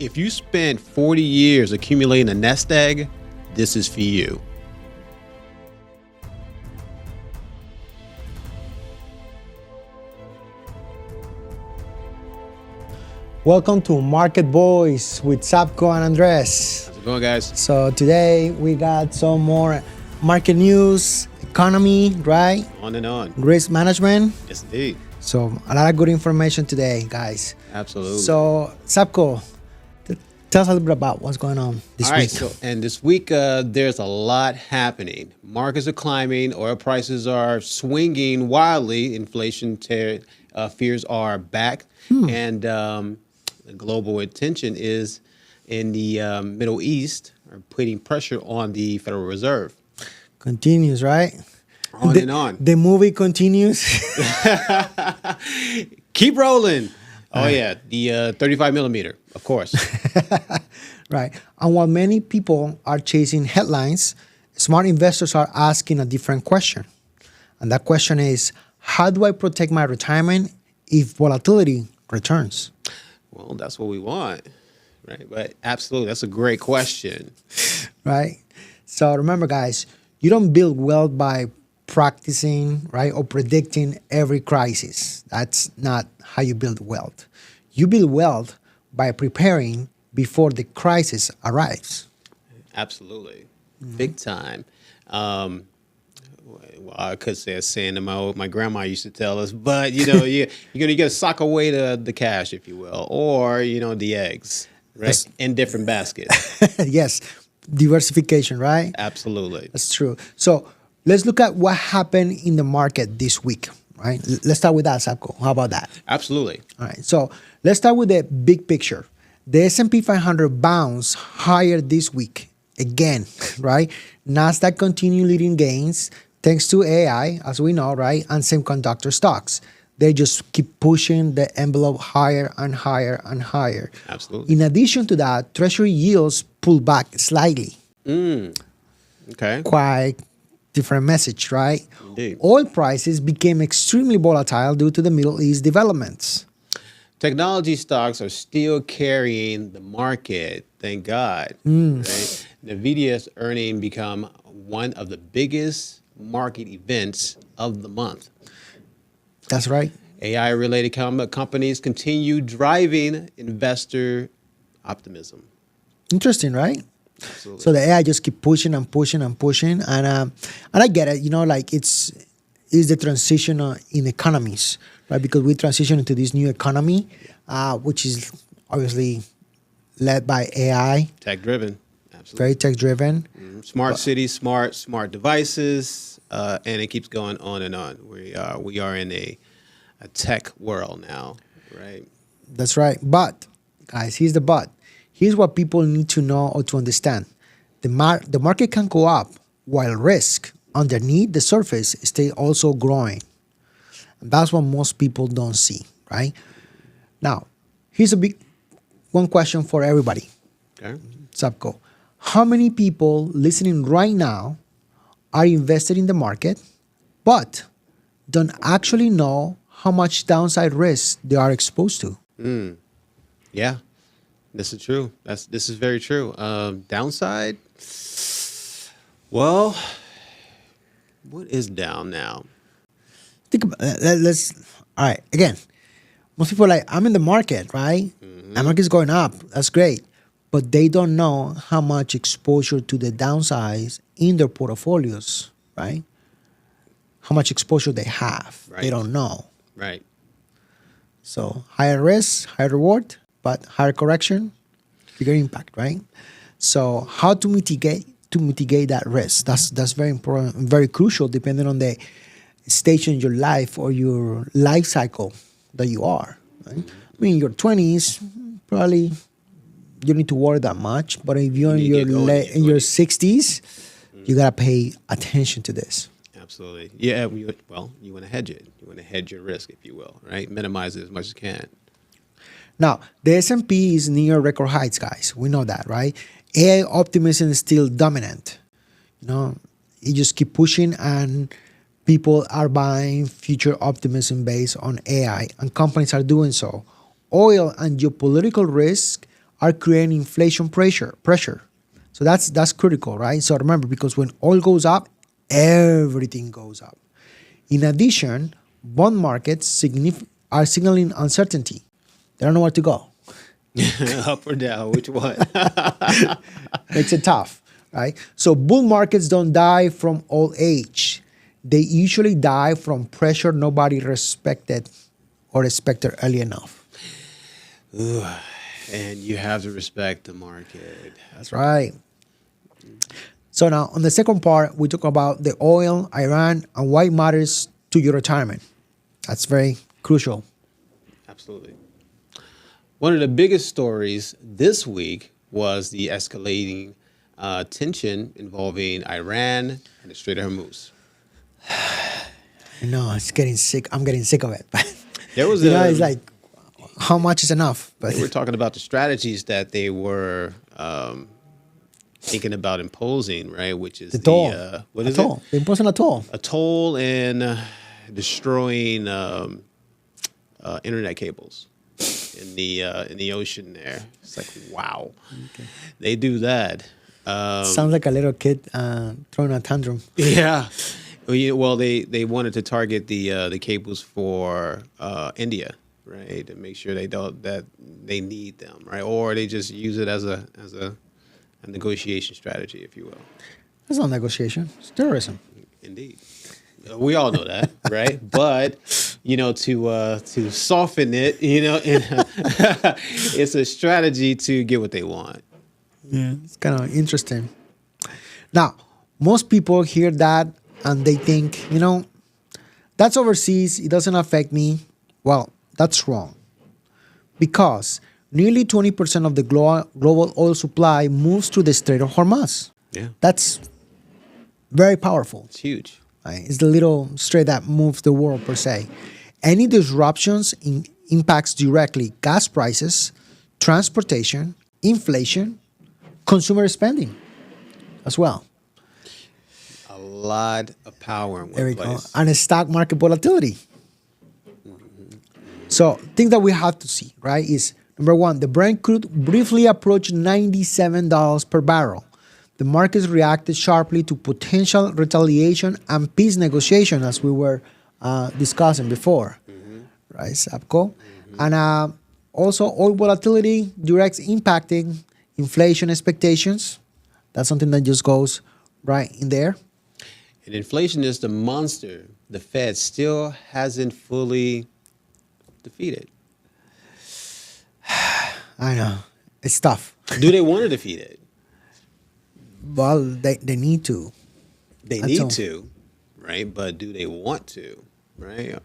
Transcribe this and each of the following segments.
If you spent 40 years accumulating a nest egg, this is for you. Welcome to Market Boys with Xzabko and Andres. How's it going, guys? So today we got some more market news, economy, right? On and on. Risk management. Yes, indeed. So a lot of good information today, guys. Absolutely. So Xzabko, tell us a little bit about what's going on this All right, week. so this week there's a lot happening. Markets are climbing, oil prices are swinging wildly, inflation fears are back, and the global attention is in the Middle East, are putting pressure on the Federal Reserve. Continues, right? On and on. The movie continues. Keep rolling. Oh, yeah, the 35 millimeter, of course. Right. And while many people are chasing headlines, smart investors are asking a different question. And that question is, how do I protect my retirement if volatility returns? Well, that's what we want, right? But absolutely, that's a great question. Right? So remember, guys, you don't build wealth by practicing, right, or predicting every crisis. That's not how you build wealth. You build wealth by preparing before the crisis arrives. Absolutely. Big time. Well, I could say a saying that my grandma used to tell us, but you're gonna get to sock away the cash, if you will, or the eggs, right, in different baskets. Yes, diversification, right? Absolutely. That's true. So let's look at what happened in the market this week, right? Let's start with that, Xzabko. How about that? Absolutely. All right. So let's start with the big picture. The S&P 500 bounced higher this week again, right? Nasdaq continued leading gains thanks to AI, as we know, right? And semiconductor stocks. They just keep pushing the envelope higher and higher and higher. Absolutely. In addition to that, Treasury yields pulled back slightly. Okay. Quite different message, right? Indeed. Oil prices became extremely volatile due to the Middle East developments. Technology stocks are still carrying the market, thank God. Right? NVIDIA's earning become one of the biggest market events of the month. That's right. AI-related companies continue driving investor optimism. Interesting, right? Absolutely. So the AI just keep pushing and pushing and pushing, and I get it. Like it's the transition in economies, right? Because we transition into this new economy, which is obviously led by AI. Tech-driven. Absolutely. Very tech-driven. Smart cities, smart devices, and it keeps going on and on. We are in a tech world now, right? That's right. But, guys, here's the but. Here's what people need to know or to understand. The market can go up while risk underneath the surface stay also growing. And that's what most people don't see, right? Now, here's a big one question for everybody. Okay. Xzabko, how many people listening right now are invested in the market but don't actually know how much downside risk they are exposed to? Yeah, this is true. This is very true. Downside? Well, what is down now? Think about all right, again, most people are like, I'm in the market, right? The market's going up. That's great. But they don't know how much exposure to the downsides in their portfolios, right? How much exposure they have. Right. They don't know. Right. So higher risk, higher reward, but higher correction, bigger impact, right? So how to mitigate that risk? That's very important and very crucial depending on the stage in your life or your life cycle that you are. Right? I mean, in your 20s, probably you don't need to worry that much. But if you're in your 60s, you gotta pay attention to this. Absolutely. Yeah. Well, you want to hedge it. You want to hedge your risk, if you will, right? Minimize it as much as you can. Now, the S&P is near record heights, guys. We know that, right? AI optimism is still dominant. You just keep pushing, and people are buying future optimism based on AI, and companies are doing so. Oil and geopolitical risk are creating inflation pressure. So that's critical, right? So remember, because when oil goes up, everything goes up. In addition, bond markets are signaling uncertainty. They don't know where to go. Up or down? Which one? Makes it tough, right? So bull markets don't die from old age. They usually die from pressure nobody respected or expected early enough. Ooh, and you have to respect the market. That's right. So now on the second part, we talk about the oil, Iran, and why it matters to your retirement. That's very crucial. Absolutely. One of the biggest stories this week was the escalating tension involving Iran and the Strait of Hormuz. I know it's getting sick. I'm getting sick of it. But There was it's like, how much is enough? But they were talking about the strategies that they were thinking about imposing, right? Which is the toll. What is toll. it? They're imposing a toll. A toll and destroying internet cables in the ocean there. It's like, wow, they do that. Sounds like a little kid throwing a tantrum. Yeah. Well, they wanted to target the cables for India, right? To make sure that they need them, right? Or they just use it as a negotiation strategy, if you will. That's not negotiation. It's terrorism. Indeed. We all know that, right? But to soften it, it's a strategy to get what they want. Yeah, it's kind of interesting. Now, most people hear that and they think, that's overseas. It doesn't affect me. Well, that's wrong. Because nearly 20% of the global oil supply moves through the Strait of Hormuz. Yeah. That's very powerful. It's huge. Right? It's the little strait that moves the world, per se. Any disruptions impacts directly gas prices, transportation, inflation, consumer spending as well. A lot of power in one There we go. place. And stock market volatility. So things that we have to see, right, is number one, the Brent crude briefly approached $97 per barrel. The markets reacted sharply to potential retaliation and peace negotiation, as we were discussing before, right, Xzabko? And also oil volatility directs impacting inflation expectations. That's something that just goes right in there. And inflation is the monster the Fed still hasn't fully defeated. I know. It's tough. Do they want to defeat it? Well, they need to. They That's need all. to, right? But do they want to, right?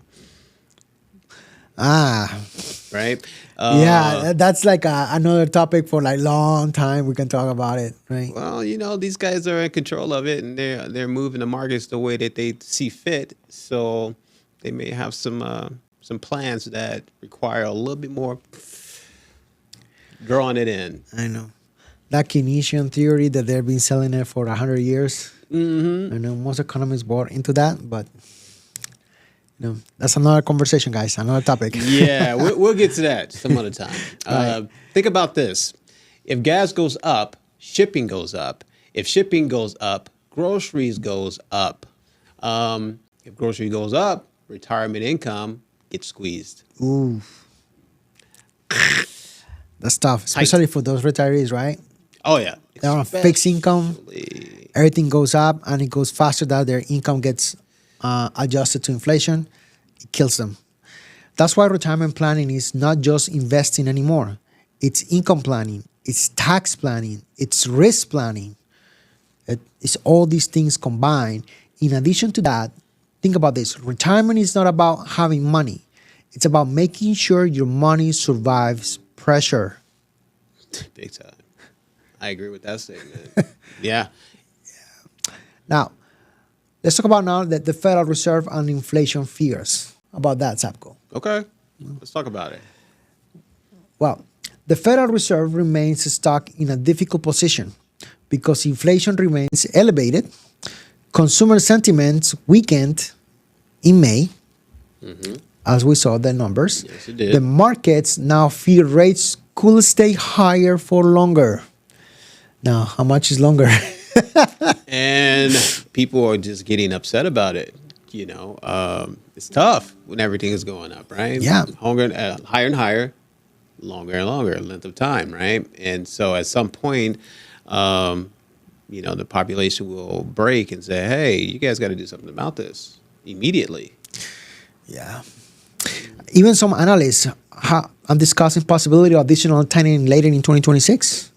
Right? Yeah, that's like another topic for like long time. We can talk about it, right? Well, these guys are in control of it, and they're moving the markets the way that they see fit. So they may have some plans that require a little bit more drawing it in. I know. That Keynesian theory that they've been selling it for 100 years. I know most economists bought into that, but that's another conversation, guys. Another topic. Yeah, we'll get to that some other time. Right. Think about this. If gas goes up, shipping goes up. If shipping goes up, groceries goes up. If grocery goes up, retirement income gets squeezed. Ooh. That's tough, especially for those retirees, right? Oh, yeah. They're on fixed income. Everything goes up, and it goes faster than their income gets adjusted to inflation. It kills them. That's why retirement planning is not just investing anymore. It's income planning. It's tax planning. It's risk planning. It's all these things combined. In addition to that, think about this. Retirement is not about having money. It's about making sure your money survives pressure. Big time. I agree with that statement. Yeah. Now, let's talk about now the Federal Reserve and inflation fears. About that, Xzabko. Okay. Let's talk about it. Well, the Federal Reserve remains stuck in a difficult position because inflation remains elevated, consumer sentiments weakened in May, as we saw the numbers. Yes, it did. The markets now fear rates could stay higher for longer. Now, how much is longer? And people are just getting upset about it. It's tough when everything is going up, right? Yeah. Longer, higher and higher, longer and longer length of time, right? And so at some point, the population will break and say, "Hey, you guys got to do something about this immediately." Yeah. Even some analysts are discussing possibility of additional tightening later in 2026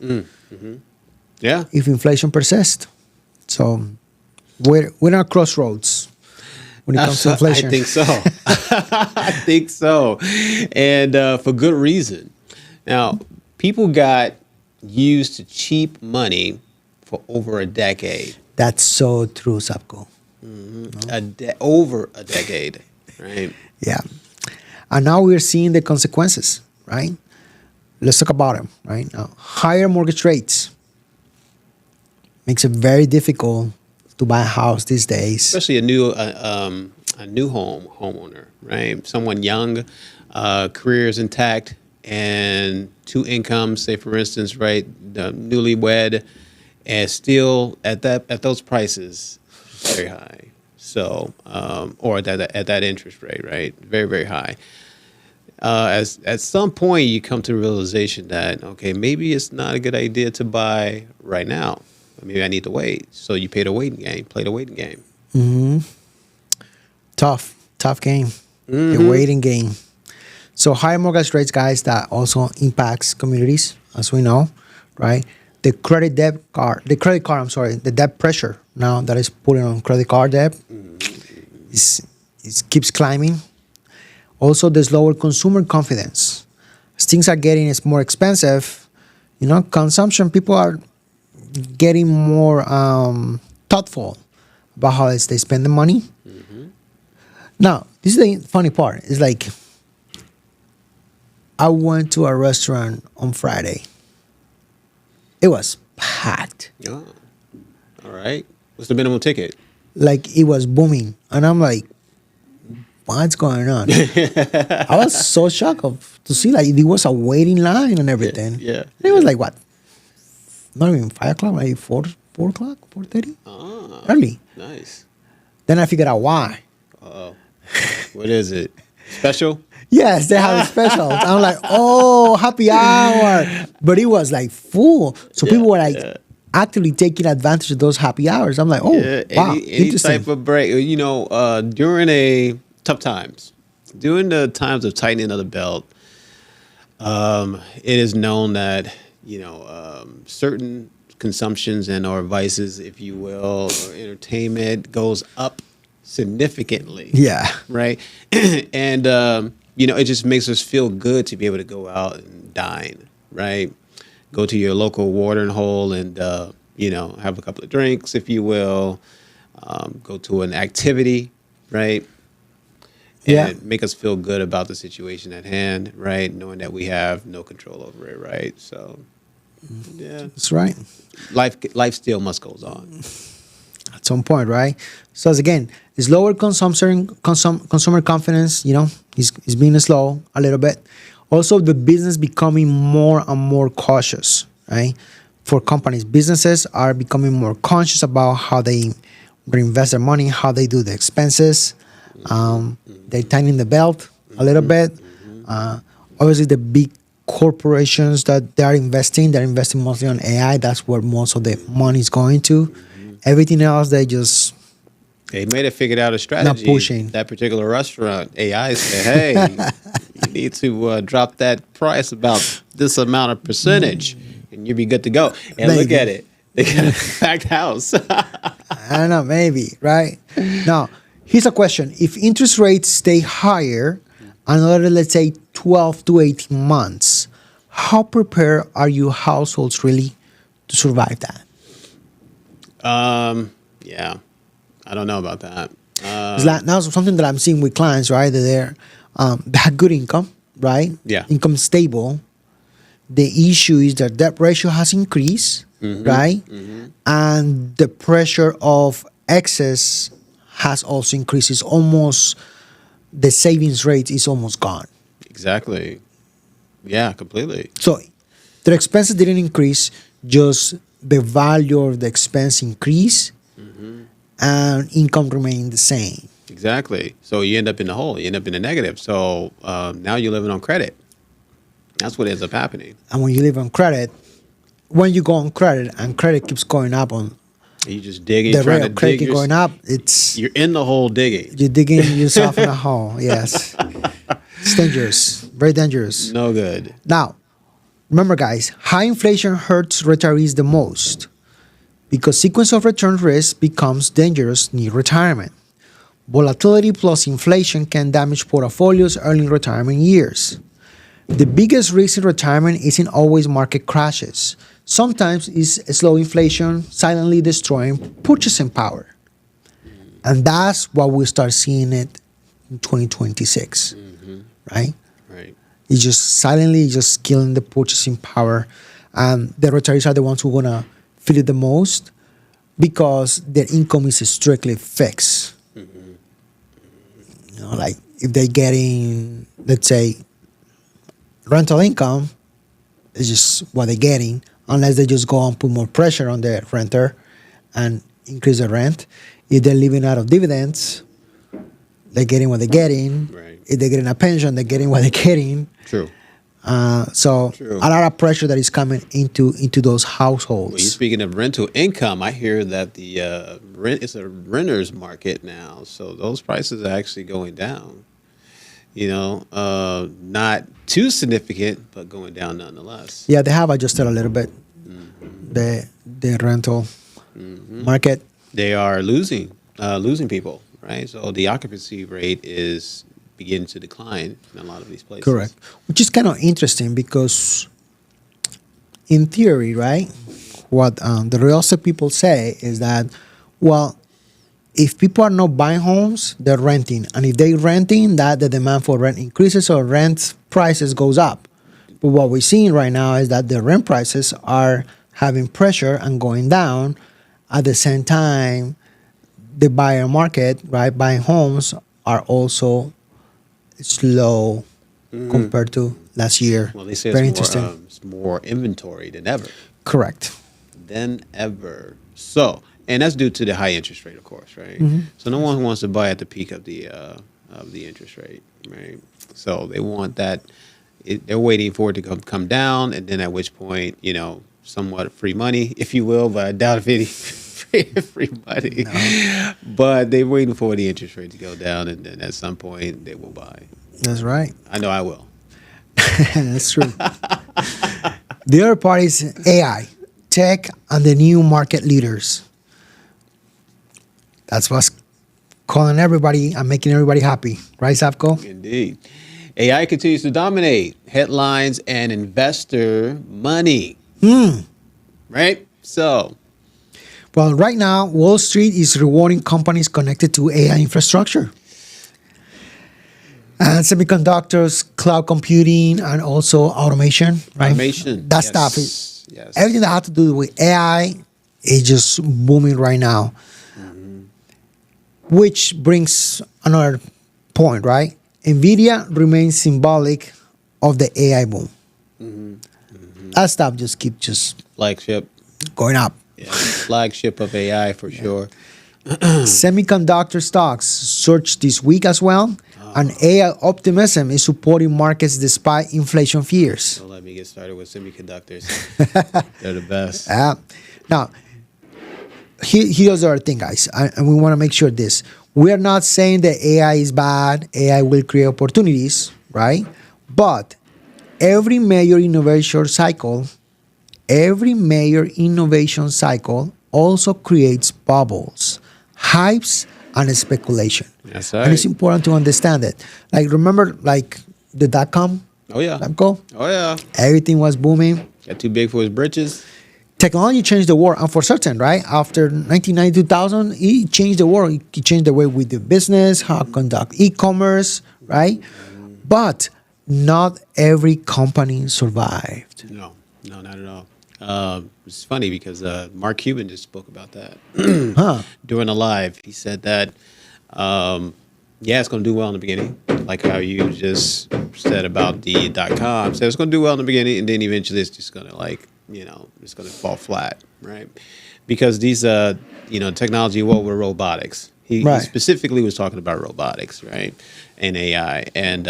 Yeah. if inflation persists. So we're at crossroads when it comes to inflation. I think so. I think so. And for good reason. Now, people got used to cheap money for over a decade. That's so true, Xzabko. Over a decade, right? Yeah. And now we're seeing the consequences, right? Let's talk about them, right? Now, higher mortgage rates makes it very difficult to buy a house these days. Especially a new homeowner, right? Someone young, careers intact, and two incomes. Say, for instance, right, the newlywed, and still at those prices, very high. So, or at that interest rate, right, very very high. As at some point you come to the realization that okay, maybe it's not a good idea to buy right now. Maybe I need to wait. So you play the waiting game. Tough game. The waiting game. So higher mortgage rates, guys, that also impacts communities, as we know, right? The credit card, the debt pressure now that is putting on credit card debt it keeps climbing. Also, there's lower consumer confidence. As things are getting more expensive, consumption, people are getting more thoughtful about how they spend the money. Now, this is the funny part. It's like I went to a restaurant on Friday. It was packed. Oh, all right. What's the minimum ticket? Like it was booming. And I'm like, what's going on? I was so shocked to see like there was a waiting line and everything. Yeah. And it was like what? Not even 5 o'clock, like 4 o'clock, 4:30? Ah, Early. nice. Then I figured out why. Uh-oh. What is it? Special? Yes, they have specials. I'm like, oh, happy hour. But it was like full. So people were like actively taking advantage of those happy hours. I'm like, oh, wow. Any Interesting. type of break. During tough times, during the times of tightening of the belt, it is known that, certain consumptions and or vices, if you will, or entertainment goes up significantly. Yeah. Right. And, it just makes us feel good to be able to go out and dine, right? Go to your local watering hole and, have a couple of drinks, if you will. Go to an activity, right? And make us feel good about the situation at hand, right? Knowing that we have no control over it, right? So, yeah. That's right. Life still must goes on. At some point, right? So as again, it's lower consumer confidence, is being slow a little bit. Also, the business becoming more and more cautious, right? For companies, businesses are becoming more conscious about how they reinvest their money, how they do the expenses. They're tightening the belt a little bit. Obviously, the big corporations that they're investing mostly on AI. That's where most of the money is going to. Everything else, they may have figured out a strategy. Not pushing. That particular restaurant, AI said, hey, you need to drop that price about this amount of percentage, and you'll be good to go. And Maybe. look at it. They got a packed house. I don't know, maybe, right? Now, here's a question. If interest rates stay higher another, let's say, 12 to 18 months, how prepared are your households really to survive that? Yeah, I don't know about that. It's like now something that I'm seeing with clients, right? That they have good income, right? Yeah. Income stable. The issue is that debt ratio has increased, right? And the pressure of excess has also increased. It's almost, the savings rate is almost gone. Exactly. Yeah, completely. So Their expenses didn't increase, just the value of the expense increased and income remained the same. Exactly. So you end up in the hole. You end up in the negative. So now you're living on credit. That's what ends up happening. And when you live on credit, when you go on credit and credit keeps going up on You just digging, the trying rate to of credit dig. keep going up, it's You're in the hole digging. you're digging yourself in a hole. Yes. It's dangerous. Very dangerous. No good. Now, remember guys, high inflation hurts retirees the most because sequence of return risk becomes dangerous near retirement. Volatility plus inflation can damage portfolios early in retirement years. The biggest risk in retirement isn't always market crashes. Sometimes it's slow inflation silently destroying purchasing power. And that's what we start seeing it in 2026, right? Right. It's just silently just killing the purchasing power. And the retirees are the ones who are going to feel it the most because their income is strictly fixed. You know, like if they're getting, let's say, rental income, it's just what they're getting, unless they just go and put more pressure on the renter and increase the rent. If they're living out of dividends, they're getting what they're getting. Right. If they're getting a pension, they're getting what they're getting. True. So True. a lot of pressure that is coming into those households. Well, you're speaking of rental income. I hear that the rent is a renter's market now, so those prices are actually going down. You know, not too significant, but going down nonetheless. Yeah, they have adjusted a little bit the rental market. They are losing people, right? So the occupancy rate is beginning to decline in a lot of these places. Correct. Which is kind of interesting because, in theory, right, what the real estate people say is that, well, if people are not buying homes, they're renting. And if they're renting, that the demand for rent increases or rent prices goes up. But what we're seeing right now is that the rent prices are having pressure and going down. At the same time, the buyer market, right, buying homes are also slow compared to last year. Well, they say Very it's more, interesting. it's more inventory than ever. Correct. Than ever. So, and that's due to the high interest rate, of course, right? So no one wants to buy at the peak of the interest rate, right? So they want that. They're waiting for it to come down, and then at which point, you know, somewhat free money, if you will, but I doubt if any free money. No. But they're waiting for the interest rate to go down, and then at some point they will buy. That's right. I know I will. That's true. The other part is AI, tech, and the new market leaders. That's what's calling everybody and making everybody happy. Right, Xzabko? Indeed. AI continues to dominate headlines and investor money. Right? So, well, right now, Wall Street is rewarding companies connected to AI infrastructure. And semiconductors, cloud computing, and also automation. Right? Automation. That Yes. stuff is Yes. everything that has to do with AI is just booming right now. Which brings another point, right? NVIDIA remains symbolic of the AI boom. That stuff just keeps Flagship. going up. Yeah. Flagship of AI for sure. Semiconductor stocks surged this week as well, and AI optimism is supporting markets despite inflation fears. So let me get started with semiconductors. They're the best. Now, here's the other thing, guys, and we want to make sure this. We are not saying that AI is bad. AI will create opportunities, right? But every major innovation cycle also creates bubbles, hypes, and speculation. That's And it's right. important to understand it. Like, remember, like the dot-com? Oh, yeah. Xzabko? Oh, yeah. Everything was booming. Got too big for his britches. Technology changed the world, and for certain, right? After 1990, 2000, it changed the world. It changed the way we do business, how conduct e-commerce, right? But not every company survived. No, not at all. It's funny because Mark Cuban just spoke about that during a live. He said that, yeah, it's going to do well in the beginning. like how you just said about the .com. So it's going to do well in the beginning, and then eventually it's just going to it's going to fall flat, right? Because these, technology, with robotics. He specifically was talking about robotics, right, and AI, and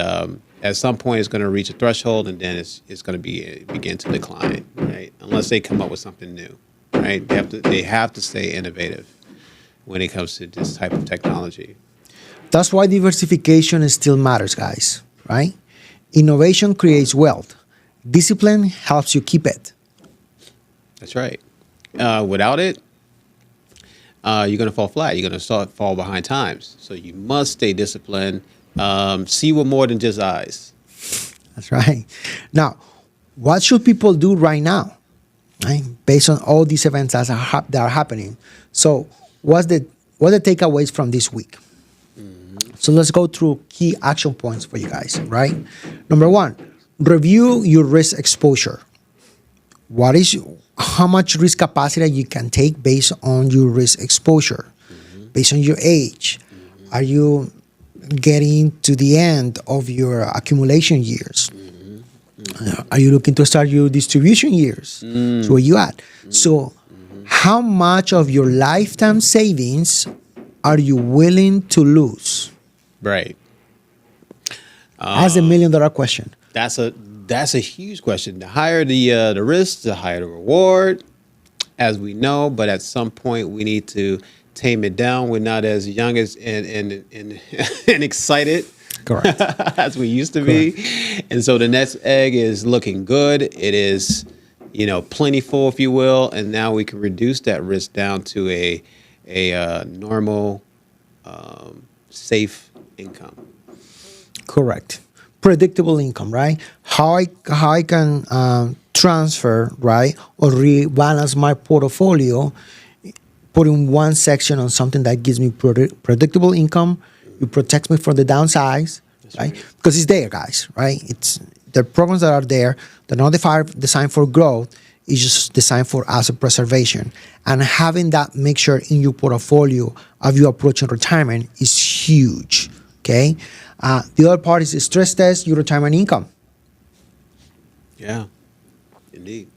at some point it's going to reach a threshold, and then it's going to begin to decline, right? Unless they come up with something new, right? They have to stay innovative when it comes to this type of technology. That's why diversification still matters, guys, right? Innovation creates wealth. Discipline helps you keep it. That's right. Without it, you're going to fall flat. You're going to fall behind times. So you must stay disciplined. See with more than just eyes. That's right. Now, what should people do right now, right? Based on all these events that are happening. So, what are the takeaways from this week? So let's go through key action points for you guys, right? Number one, review your risk exposure. How much risk capacity you can take based on your risk exposure, based on your age. Are you getting to the end of your accumulation years? Are you looking to start your distribution years? So where you at? So how much of your lifetime savings are you willing to lose? Right. That's $1 million question. That's a huge question. The higher the risk, the higher the reward, as we know. But at some point, we need to tame it down. We're not as young as and excited, correct, as we used to be. And so the next egg is looking good. It is, plentiful, if you will. And now we can reduce that risk down to a normal, safe income. Correct. Predictable income, right? How I can transfer, right, or rebalance my portfolio, put in one section on something that gives me predictable income. It protects me from the downsides, right? Because it's there, guys, right? It's the programs that are there. They're not designed for growth. It's just designed for asset preservation. And having that mixture in your portfolio of you approaching retirement is huge. Okay. The other part is stress test your retirement income. Yeah, indeed.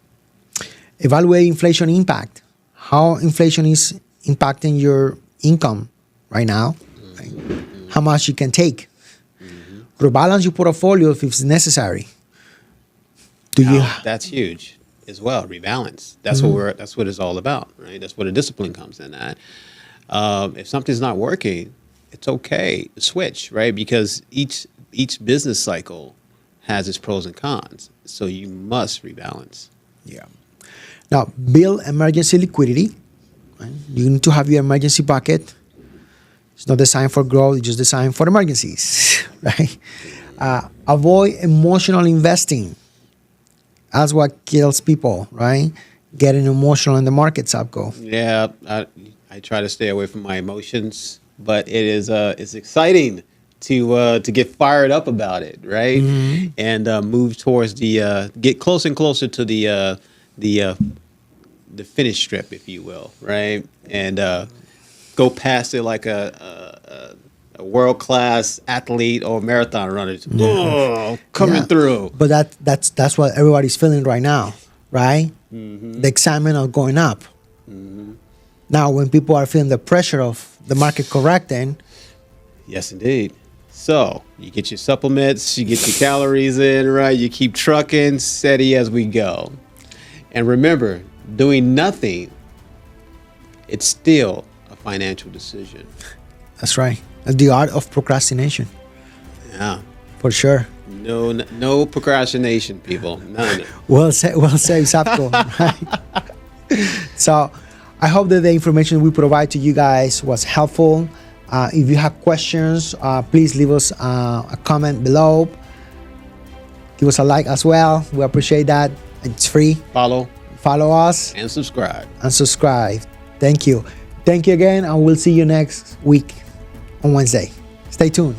Evaluate inflation impact. How inflation is impacting your income right now. Right? How much you can take. Rebalance your portfolio if it's necessary. That's huge as well. Rebalance. That's what it's all about, right? That's where the discipline comes in at. If something's not working, it's okay to switch, right? Because each business cycle has its pros and cons. So you must rebalance. Yeah. Now, build emergency liquidity. Right? You need to have your emergency bucket. It's not designed for growth. It's just designed for emergencies, right? Avoid emotional investing. That's what kills people, right? Getting emotional in the market, Xzabko. Yeah, I try to stay away from my emotions, but it is it's exciting to get fired up about it, right? And move towards get closer and closer to the finish strip, if you will, right? And go past it like a world-class athlete or marathon runner. Coming through. But that's what everybody's feeling right now, right? The excitement of going up. Now, when people are feeling the pressure of the market correcting. Yes, indeed. So you get your supplements, you get your calories in, right? You keep trucking steady as we go. And remember, doing nothing, it's still a financial decision. That's right. The art of procrastination. Yeah. For sure. No procrastination, people. None. Well said, Xzabko. Right? So I hope that the information we provide to you guys was helpful. If you have questions, please leave us a comment below. Give us a like as well. We appreciate that. It's free. Follow us. And subscribe. Thank you. Thank you again, and we'll see you next week on Wednesday. Stay tuned.